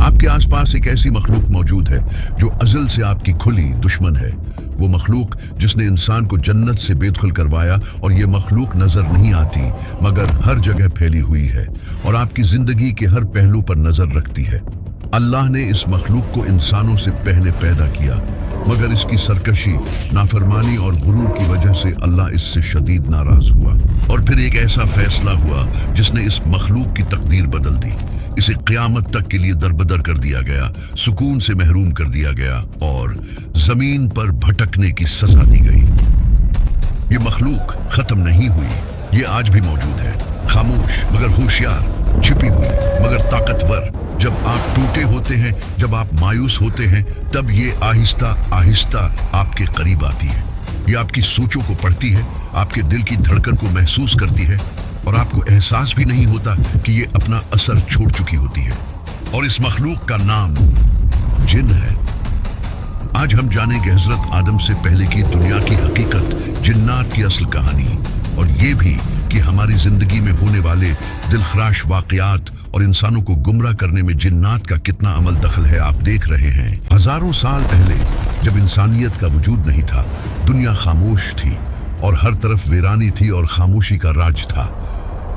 आपके आसपास एक ऐसी मखलूक मौजूद है जो अज़ल से आपकी खुली दुश्मन है। वो मखलूक जिसने इंसान को जन्नत से बेदखल करवाया, और ये मखलूक नजर नहीं आती मगर हर जगह फैली हुई है और आपकी जिंदगी के हर पहलू पर नजर रखती है। अल्लाह ने इस मखलूक को इंसानों से पहले पैदा किया, मगर इसकी सरकशी, नाफरमानी और गुरूर की वजह से अल्लाह इससे शदीद नाराज हुआ, और फिर एक ऐसा फैसला हुआ जिसने इस मखलूक की तकदीर बदल दी। इसे क़यामत तक के लिए दरबदर कर दिया गया, सुकून से महरूम कर दिया गया और जमीन पर भटकने की सजा दी गई। ये मखलूक खत्म नहीं हुई, ये आज भी मौजूद है, खामोश मगर होशियार, छिपी हुई मगर ताकतवर। जब आप टूटे होते हैं, जब आप मायूस होते हैं, तब ये आहिस्ता आहिस्ता आपके करीब आती है। ये आपकी सोचों को पढ़ती है, आपके दिल की धड़कन को महसूस करती है, और आपको एहसास भी नहीं होता कि ये अपना असर छोड़ चुकी होती है। और इस मखलूक का नाम जिन है। आज हम जानेंगे हजरत आदम से पहले की दुनिया की हकीकत, जिन्नात की असल कहानी, और ये भी कि हमारी जिंदगी में होने वाले दिलखराश वाकयात और इंसानों को गुमराह करने में जिन्नात का कितना अमल दखल है। आप देख रहे हैं, हजारों साल पहले जब इंसानियत का वजूद नहीं था, दुनिया खामोश थी और हर तरफ वीरानी थी और खामोशी का राज था।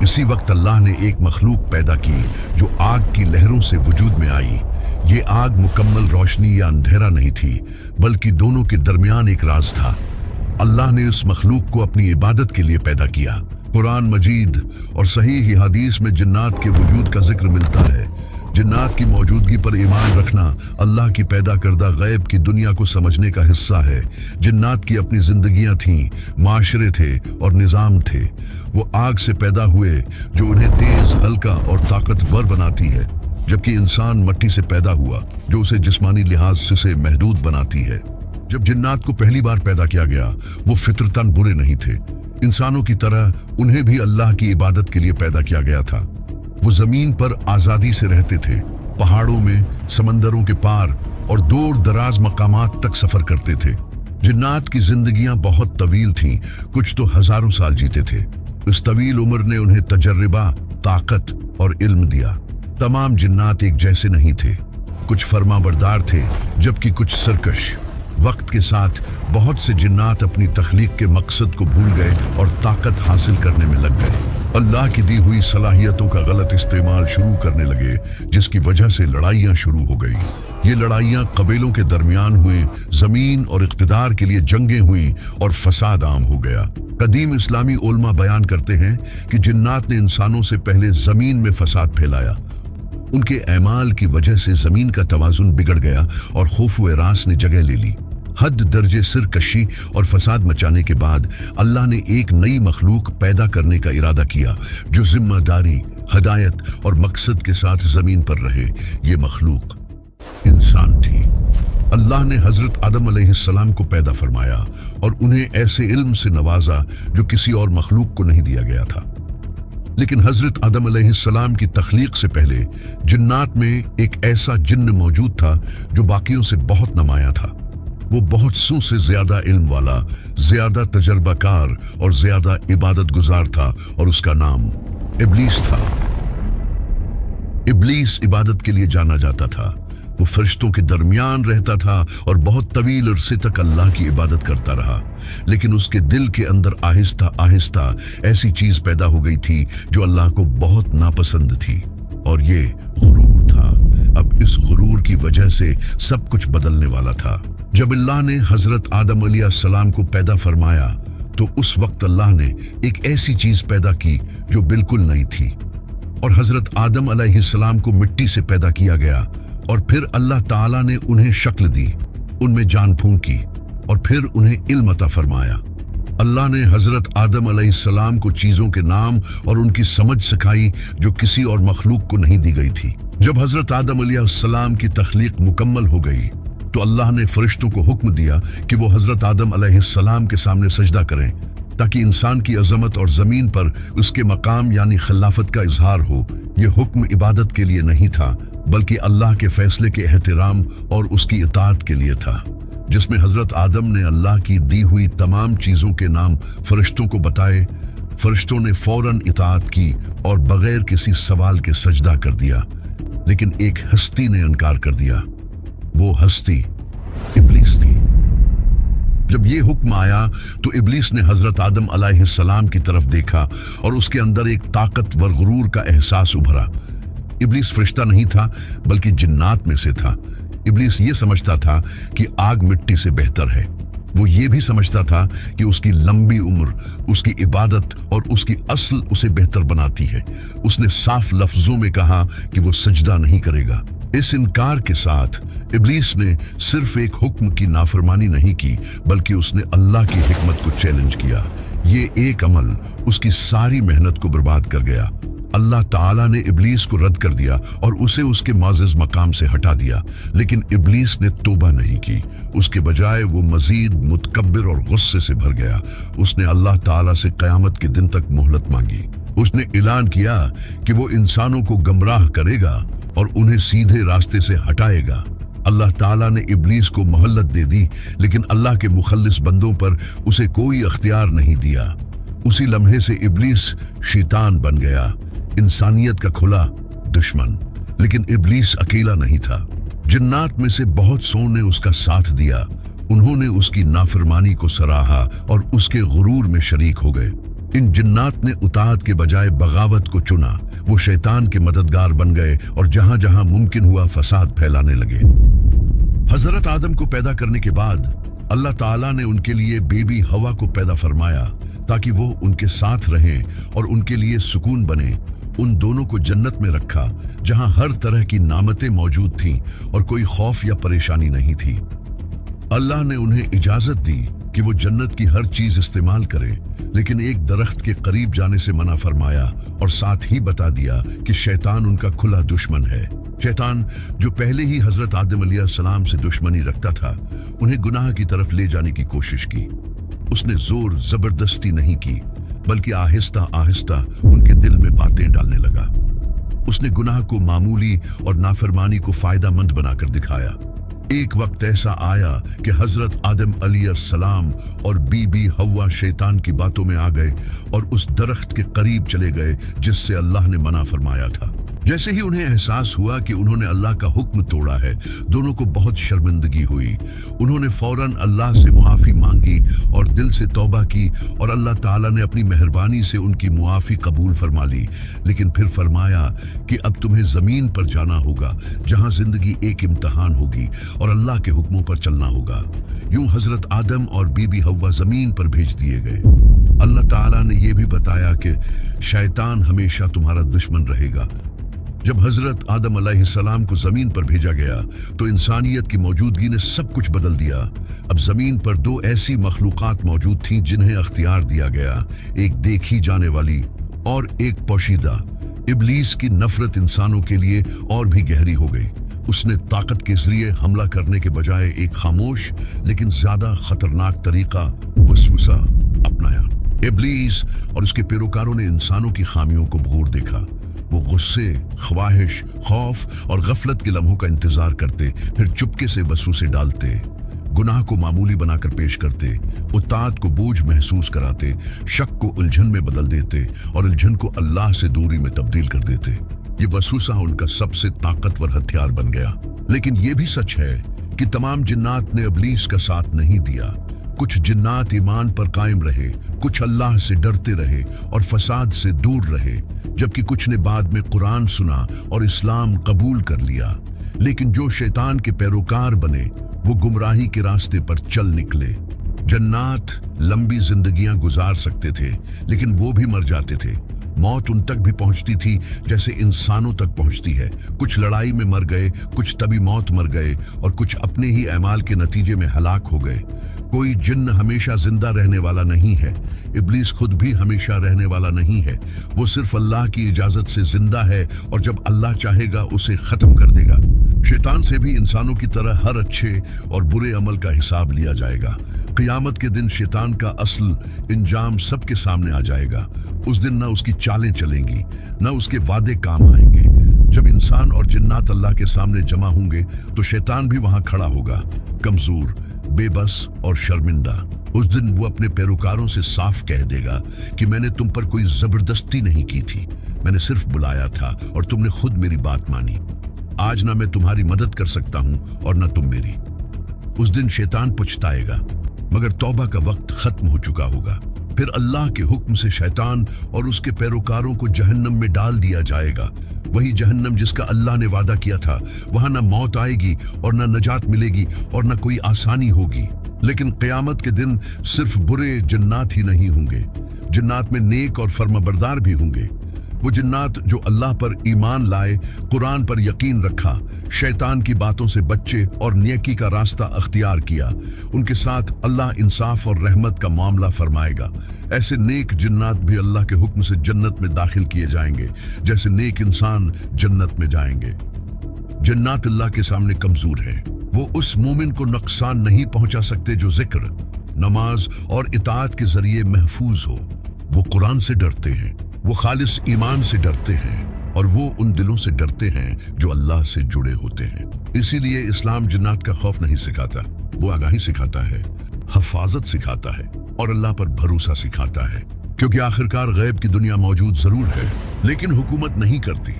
इसी वक्त अल्लाह ने एक मखलूक पैदा की जो आग की लहरों से वजूद में आई। ये आग मुकम्मल रोशनी या अंधेरा नहीं थी, बल्कि दोनों के दरमियान एक राज था। अल्लाह ने इस मखलूक को अपनी इबादत के लिए पैदा किया। कुरान मजीद और सही हदीस में जिन्नात के वजूद का जिक्र मिलता है। जिन्नात की मौजूदगी पर ईमान रखना अल्लाह की पैदा करदा गैब की दुनिया को समझने का हिस्सा है। जिन्नात की अपनी जिंदगियां थीं, माशरे थे और निज़ाम थे। वो आग से पैदा हुए जो उन्हें तेज, हल्का और ताकतवर बनाती है, जबकि इंसान मट्टी से पैदा हुआ जो उसे जिस्मानी लिहाज से महदूद बनाती है। जब जिन्नात को पहली बार पैदा किया गया, वो फितरतन बुरे नहीं थे। इंसानों की तरह उन्हें भी अल्लाह की इबादत के लिए पैदा किया गया था। वो जमीन पर आजादी से रहते थे, पहाड़ों में, समंदरों के पार और दूर दराज मकामात तक सफर करते थे। जिन्नात की जिंदगियां बहुत तवील थीं, कुछ तो हजारों साल जीते थे। इस तवील उम्र ने उन्हें तजर्बा, ताकत और इल्म दिया। तमाम जिन्नात एक जैसे नहीं थे, कुछ फरमाबरदार थे जबकि कुछ सरकश। वक्त के साथ बहुत से जिन्नात अपनी तख्लीक के मकसद को भूल गए और ताकत हासिल करने में लग गए। अल्लाह की दी हुई सलाहियतों का गलत इस्तेमाल शुरू करने लगे, जिसकी वजह से लड़ाइयाँ शुरू हो गई। ये लड़ाइयाँ कबीलों के दरमियान हुई, जमीन और इख्तिदार के लिए जंगें हुई और फसाद आम हो गया। कदीम इस्लामी उलमा बयान करते हैं कि जिन्नात ने इंसानों से पहले जमीन में फसाद फैलाया। उनके ऐमाल की वजह से जमीन का तवाजुन बिगड़ गया और खौफ व रास ने जगह ले ली। हद दर्जे सिरकशी और फसाद मचाने के बाद अल्लाह ने एक नई मखलूक पैदा करने का इरादा किया जो जिम्मेदारी, हदायत और मकसद के साथ जमीन पर रहे। ये मखलूक इंसान थी। अल्लाह ने हजरत आदम अलैहिस्सलाम को पैदा फरमाया और उन्हें ऐसे इल्म से नवाजा जो किसी और मखलूक को नहीं दिया गया था। लेकिन हजरत आदम अलैहिस्सलाम की तख्लीक से पहले जिन्नात में एक ऐसा जिन्न मौजूद था जो बाकियों से बहुत नुमाया था। वो बहुत सौ से ज्यादा इल्म वाला, ज्यादा तजर्बाकार और ज्यादा इबादत गुजार था, और उसका नाम इब्लीस था। इब्लीस इबादत के लिए जाना जाता था। वो फरिश्तों के दरमियान रहता था और बहुत तवील अरसे तक अल्लाह की इबादत करता रहा। लेकिन उसके दिल के अंदर आहिस्ता आहिस्ता ऐसी चीज पैदा हो गई थी जो अल्लाह को बहुत नापसंद थी, और ये गुरूर था। अब इस गुरूर की वजह से सब कुछ बदलने वाला था। जब अल्लाह ने हजरत आदम अलैहिस्सलाम को पैदा फरमाया तो उस वक्त अल्लाह ने एक ऐसी चीज पैदा की जो बिल्कुल नई थी, और हजरत आदम अलैहिस्सलाम को मिट्टी से पैदा किया गया, और फिर अल्लाह ताला ने उन्हें शक्ल दी, उनमें जान फूंकी और फिर उन्हें इल्म अता फरमाया। अल्लाह ने हजरत आदम अलैहिस्सलाम को चीजों के नाम और उनकी समझ सिखाई जो किसी और मखलूक को नहीं दी गई थी। जब हजरत आदम अलैहिस्सलाम की तख्लीक मुकम्मल हो गई तो अल्लाह ने फरिश्तों को हुक्म दिया कि वो हजरत आदम अलैहिस्सलाम के सामने सजदा करें, ताकि इंसान की अजमत और जमीन पर उसके मकाम यानी खिलाफत का इजहार हो। ये हुक्म इबादत के लिए नहीं था, बल्कि अल्लाह के फैसले के एहतराम और उसकी इताअत के लिए था, जिसमें हजरत आदम ने अल्लाह की दी हुई तमाम चीजों के नाम फरिश्तों को बताए। फरिश्तों ने फौरन इताअत की और बगैर किसी सवाल के सजदा कर दिया। लेकिन एक हस्ती ने इनकार कर दिया। वो हस्ती इब्लीस थी। जब ये हुक्म आया तो इब्लीस ने हजरत आदम अलैहिस्सलाम की तरफ देखा और उसके अंदर एक ताकतवर गुरूर का एहसास उभरा। इब्लीस फरिश्ता नहीं था बल्कि जिन्नात में से था। इब्लीस ये समझता था कि आग मिट्टी से बेहतर है। वो ये भी समझता था कि उसकी लंबी उम्र, उसकी इबादत और उसकी असल उसे बेहतर बनाती है। उसने साफ लफ्जों में कहा कि वो सजदा नहीं करेगा। इस इनकार के साथ इब्लीस ने सिर्फ एक हुक्म की नाफरमानी नहीं की बल्कि उसने अल्लाह की हिकमत को चैलेंज किया। ये एक अमल उसकी सारी मेहनत को बर्बाद कर गया। अल्लाह ताला ने इब्लीस को रद्द कर दिया और उसे उसके मुअज़्ज़ज़ मकाम से हटा दिया, लेकिन इब्लीस ने तौबा नहीं की। उसके बजाय वो मजीद मुतकब्बिर और गुस्से से भर गया। उसने अल्लाह ताला से क़यामत के दिन तक मोहलत मांगी। उसने ऐलान किया कि वो इंसानों को गमराह करेगा और उन्हें सीधे रास्ते से हटाएगा। अल्लाह ताला ने इब्लीस को मोहलत दे दी, लेकिन अल्लाह के मुखल्लिस बंदों पर उसे कोई अख्तियार नहीं दिया। उसी लम्हे से इब्लीस शैतान बन गया, इंसानियत का खुला दुश्मन। लेकिन इब्लीस अकेला नहीं था। जिन्नात में से बहुत सौ ने उसका साथ दिया। उन्होंने उसकी नाफरमानी को सराहा और उसके गुरूर में शरीक हो गए। इन जिन्नात ने उताअत के बजाय बगावत को चुना। वो शैतान के मददगार बन गए और जहां जहां मुमकिन हुआ फसाद फैलाने लगे। हजरत आदम को पैदा करने के बाद अल्लाह ताला ने उनके लिए बेबी हवा को पैदा फरमाया ताकि वो उनके साथ रहें और उनके लिए सुकून बने। उन दोनों को जन्नत में रखा जहां हर तरह की नामतें मौजूद थीं और कोई खौफ या परेशानी नहीं थी। अल्लाह ने उन्हें इजाजत दी कि वो जन्नत की हर चीज इस्तेमाल करें, लेकिन एक दरख्त के करीब जाने से मना फरमाया और साथ ही बता दिया कि शैतान उनका खुला दुश्मन है। शैतान जो पहले ही हजरत आदम अलैहिस्सलाम से दुश्मनी रखता था, उन्हें गुनाह की तरफ ले जाने की कोशिश की। उसने जोर जबरदस्ती नहीं की बल्कि आहिस्ता आहिस्ता उनके दिल में बातें डालने लगा। उसने गुनाह को मामूली और नाफरमानी को फायदामंद बनाकर दिखाया। एक वक्त ऐसा आया कि हजरत आदम अलैहिस्सलाम और बीबी हव्वा शैतान की बातों में आ गए और उस दरख्त के करीब चले गए जिससे अल्लाह ने मना फरमाया था। जैसे ही उन्हें एहसास हुआ कि उन्होंने अल्लाह का हुक्म तोड़ा है, दोनों को बहुत शर्मिंदगी हुई। उन्होंने फौरन अल्लाह से मुआफ़ी मांगी और दिल से तौबा की और अल्लाह ताला ने अपनी मेहरबानी से उनकी मुआफ़ी कबूल फरमा ली। लेकिन फिर फरमाया कि अब तुम्हें ज़मीन पर जाना होगा जहाँ ज़िंदगी एक इम्तहान होगी और अल्लाह के हुक्मों पर चलना होगा। यूं हजरत आदम और बीबी हव्वा ज़मीन पर भेज दिए गए। अल्लाह ताला ने यह भी बताया कि शैतान हमेशा तुम्हारा दुश्मन रहेगा। जब हजरत आदम अलैहिस्सलाम को जमीन पर भेजा गया तो इंसानियत की मौजूदगी ने सब कुछ बदल दिया। अब जमीन पर दो ऐसी मखलूकात मौजूद थीं जिन्हें अख्तियार दिया गया, एक देखी जाने वाली और एक पोशीदा। इब्लीस की नफरत इंसानों के लिए और भी गहरी हो गई। उसने ताकत के जरिए हमला करने के बजाय एक खामोश लेकिन ज्यादा खतरनाक तरीका वसवसा अपनाया। इब्लीस और उसके पैरोकारों ने इंसानों की खामियों को भूर देखा। वो गुस्से, ख्वाहिश, खौफ और गफलत के लम्हों का इंतजार करते, फिर चुपके से वसवसे डालते, गुनाह को मामूली बनाकर पेश करते, उताअत को बोझ महसूस कराते, शक को उलझन में बदल देते और उलझन को अल्लाह से दूरी में तब्दील कर देते। ये वसवसा उनका सबसे ताकतवर हथियार बन गया। लेकिन ये भी सच है कि तमाम जिन्नात ने इब्लीस का साथ नहीं दिया। कुछ जिन्नात ईमान पर कायम रहे, कुछ अल्लाह से डरते रहे और फसाद से दूर रहे, जबकि कुछ ने बाद में कुरान सुना और इस्लाम कबूल कर लिया। लेकिन जो शैतान के पैरोकार बने वो गुमराही के रास्ते पर चल निकले। जन्नात लंबी जिंदगियां गुजार सकते थे, लेकिन वो भी मर जाते थे। मौत उन तक भी पहुंचती थी जैसे इंसानों तक पहुंचती है। कुछ लड़ाई में मर गए, कुछ तभी मौत मर गए और कुछ अपने ही अमाल के नतीजे में हलाक हो गए। कोई जिन्न हमेशा जिंदा रहने वाला नहीं है। इब्लीस खुद भी हमेशा रहने वाला नहीं है। वो सिर्फ अल्लाह की इजाजत से जिंदा है और जब अल्लाह चाहेगा उसे खत्म कर देगा। शैतान से भी इंसानों की तरह हर अच्छे और बुरे अमल का हिसाब लिया जाएगा। क़यामत के दिन शैतान का असल इंजाम सबके सामने आ जाएगा। उस दिन न उसकी चालें चलेंगी, न उसके वादे काम आएंगे। जब इंसान और जिन्नात अल्लाह के सामने जमा होंगे तो शैतान भी वहां खड़ा होगा, कमजोर, बेबस और शर्मिंदा। उस दिन वो अपने पैरोकारों से साफ कह देगा कि मैंने तुम पर कोई जबरदस्ती नहीं की थी, मैंने सिर्फ बुलाया था और तुमने खुद मेरी बात मानी। आज ना मैं तुम्हारी मदद कर सकता हूं और ना तुम मेरी। उस दिन शैतान पछताएगा, मगर तौबा का वक्त खत्म हो चुका होगा। फिर अल्लाह के हुक्म से शैतान और उसके पैरोकारों को जहन्नम में डाल दिया जाएगा। वही जहन्नम जिसका अल्लाह ने वादा किया था। वहां ना मौत आएगी और ना नजात मिलेगी और ना कोई आसानी होगी। लेकिन क़यामत के दिन सिर्फ बुरे जिन्नात ही नहीं होंगे, जिन्नात में नेक और फर्माबरदार भी होंगे। वो जिन्नात जो अल्लाह पर ईमान लाए, कुरान पर यकीन रखा, शैतान की बातों से बच्चे और नेकी का रास्ता अख्तियार किया, उनके साथ अल्लाह इंसाफ और रहमत का मामला फरमाएगा। ऐसे नेक जिन्नात भी अल्लाह के हुक्म से जन्नत में दाखिल किए जाएंगे, जैसे नेक इंसान जन्नत में जाएंगे। जिन्नात अल्लाह के सामने कमजोर हैं। वो उस मोमिन को नुकसान नहीं पहुंचा सकते जो जिक्र, नमाज और इताअत के जरिए महफूज हो। वो कुरान से डरते हैं, वो खालिस ईमान से डरते हैं और वो उन दिलों से डरते हैं जो अल्लाह से जुड़े होते हैं। इसीलिए इस्लाम जिन्नात का खौफ नहीं सिखाता, वो आगाही सिखाता है, हफाजत सिखाता है और अल्लाह पर भरोसा सिखाता है। क्योंकि आखिरकार गैब की दुनिया मौजूद जरूर है, लेकिन हुकूमत नहीं करती।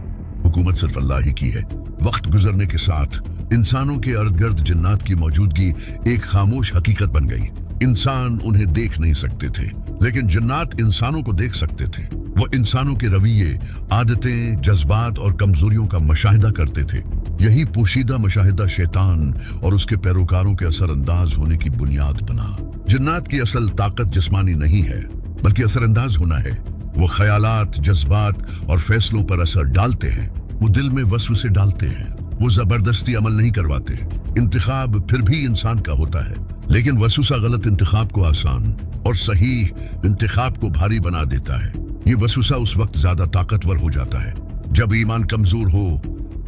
हुकूमत सिर्फ अल्लाह ही की है। वक्त गुजरने के साथ इंसानों के इर्द गिर्द जिन्नात की मौजूदगी एक खामोश हकीकत बन गई। इंसान उन्हें देख नहीं सकते थे, लेकिन जिन्नात इंसानों को देख सकते थे। वो इंसानों के रवैये, आदतें, जज्बात और कमजोरियों का मुशाहिदा करते थे। यही पोशीदा मुशाहिदा शैतान और उसके पैरोकारों के असरअंदाज होने की बुनियाद बना। जिन्नात की असल ताकत जिस्मानी नहीं है, बल्कि असरअंदाज होना है। वो ख्यालात, जज्बात और फैसलों पर असर डालते हैं। वो दिल में वसवसे डालते हैं। वो जबरदस्ती अमल नहीं करवाते। इंतखाब फिर भी इंसान का होता है, लेकिन वसवसा गलत इंतखाब को आसान और सही इंतखाब को भारी बना देता है। ये वसवसा उस वक्त ज्यादा ताकतवर हो जाता है जब ईमान कमजोर हो,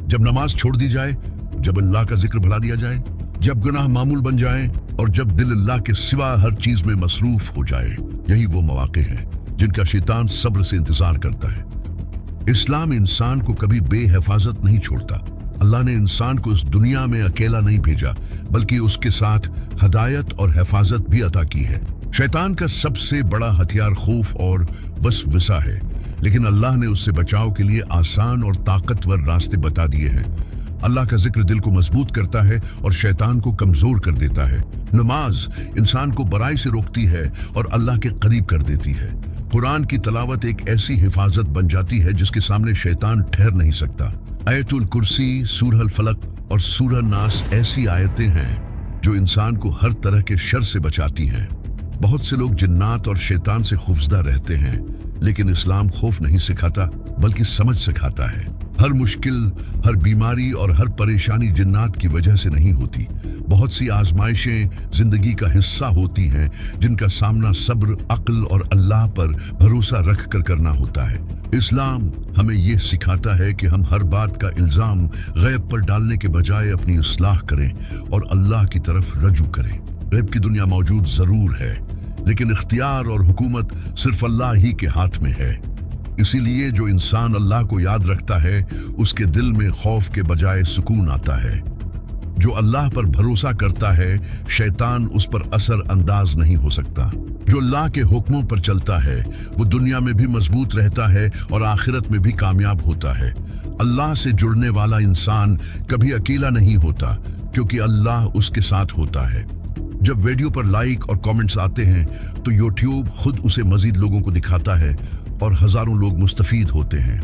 जब नमाज छोड़ दी जाए, जब अल्लाह का जिक्र भुला दिया जाए, जब गुनाह मामूल बन जाए और जब दिल अल्लाह के सिवा हर चीज में मसरूफ हो जाए। यही वो मौके हैं जिनका शैतान सब्र से इंतजार करता है। इस्लाम इंसान को कभी बेहिफाजत नहीं छोड़ता। अल्लाह ने इंसान को इस दुनिया में अकेला नहीं भेजा, बल्कि उसके साथ हदायत और हिफाजत भी अता की है। शैतान का सबसे बड़ा हथियार खौफ और वसवसा है, लेकिन अल्लाह ने उससे बचाव के लिए आसान और ताकतवर रास्ते बता दिए हैं। अल्लाह का जिक्र दिल को मजबूत करता है और शैतान को कमजोर कर देता है। नमाज इंसान को बुराई से रोकती है और अल्लाह के करीब कर देती है। कुरान की तलावत एक ऐसी हिफाजत बन जाती है जिसके सामने शैतान ठहर नहीं सकता। आयतुल कुर्सी, सूरह फलक और सूरह नास ऐसी आयतें हैं जो इंसान को हर तरह के शर से बचाती हैं। बहुत से लोग जिन्नात और शैतान से खौफजदा रहते हैं, लेकिन इस्लाम खौफ नहीं सिखाता, बल्कि समझ सिखाता है। हर मुश्किल, हर बीमारी और हर परेशानी जिन्नात की वजह से नहीं होती। बहुत सी आजमाइशें जिंदगी का हिस्सा होती हैं, जिनका सामना सब्र, अक्ल और अल्लाह पर भरोसा रख कर करना होता है। इस्लाम हमें यह सिखाता है कि हम हर बात का इल्जाम गैब पर डालने के बजाय अपनी इस्लाह करें और अल्लाह की तरफ रजू करें। गैब की दुनिया मौजूद जरूर है, लेकिन इख्तियार और हुकूमत सिर्फ अल्लाह ही के हाथ में है। इसीलिए जो इंसान अल्लाह को याद रखता है, उसके दिल में खौफ के बजाय सुकून आता है। जो अल्लाह पर भरोसा करता है, शैतान उस पर असर अंदाज नहीं हो सकता। जो अल्लाह के हुक्मों पर चलता है, वो दुनिया में भी मजबूत रहता है और आखिरत में भी कामयाब होता है। अल्लाह से जुड़ने वाला इंसान कभी अकेला नहीं होता, क्योंकि अल्लाह उसके साथ होता है। जब वीडियो पर लाइक और कमेंट्स आते हैं, तो यूट्यूब खुद उसे मजीद लोगों को दिखाता है और हजारों लोग मुस्तफीद होते हैं।